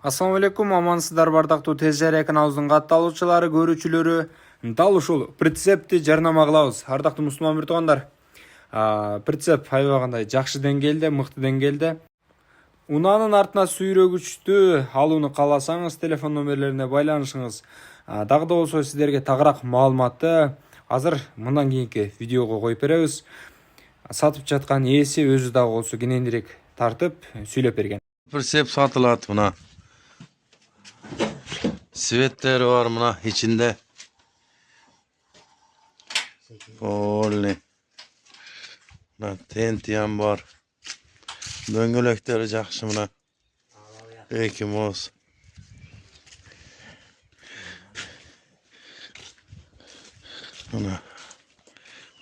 Assalamu alaikum, амансыздар бардактуу тез жарыя каналыбыздын катталуучулары, көрүүчүлөрү. Дал ушул прицепти жарнама кылабыз. Ардактуу мусулман бир туугандар. Прицеп аябагандай жакшы деңгээлде, мыкты деңгээлде. Унаанын артына сүйрөгүчтү алууну кааласаңыз, телефон номерлерине байланышыңыз. Дагы да болсо сиздерге тагыраак маалыматты азыр мындан кийинки видеого коюп беребиз. Сатып жаткан ээси өзү дагы болсо кененирээк тартып сүйлөп берген. Прицеп satılат buna. Svetleri var buna içinde. Oley. Buna tentiyem var. Döngülekleri jakşı buna. Ekim olsun.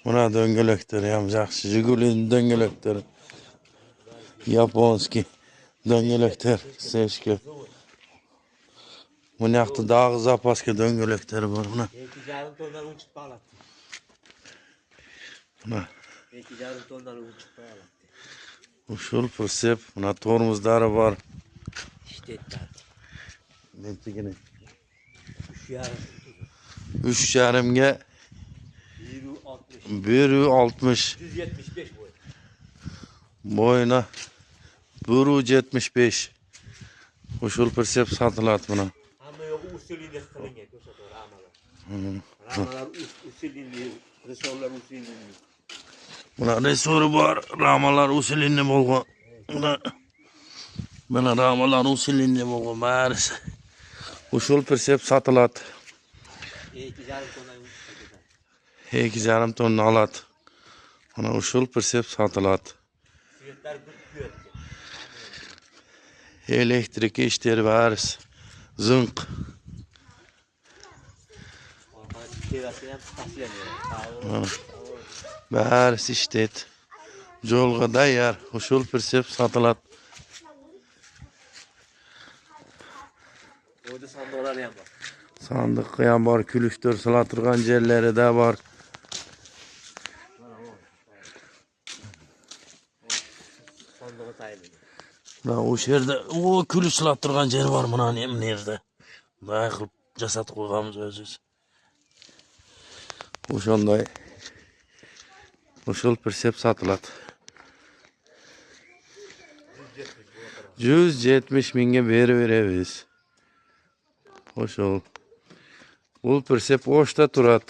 Buna döngülekleri hem jakşı. Jigulin döngülekleri. Japonski döngülekler seçki. Bu yakta daha zapaski döngülekleri var buna. Belki yarım tondan uçup bağlattı. Buna. Belki yarım tondan uçup bağlattı. Uşul pricep. Buna tormuzları var. İşte etler. Nentigini. Üç yarım. 3 yarımge 1.60. 1.60 175 boy. boyuna 1.75 Uşul pricep satılat buna. Ama yok usulünde kılınca gösteriyor ramalar. Ramalar usulünde, resorlar usulünde. Buna resoru var. Ramalar usulünde bolğan. Buna ramalar usulünde bolğan. Bärisi. Uşul pricep satılat. Belki yarım tondan uçup bağlattı. 2,5 tonna alat. Buna uşul pricep satılat. Fiyatlar büyük. Elektrik işleri bärisi. Zınk. Bärisi iştet. Jolga daýar. Uşul pricep satylat. Orada sandıklar yan var. Sandık yan bar, külüştür salatırgan jerleri de var. Sandığı tayinli. O şerde o külüş salatırgan jer var mına nerede? Daýy kılıp jasat koýgamyz özüz. Oşonday. Uşul pricep satylat. 170 minge berebiz. Oşol. Bul pricep oşta turat.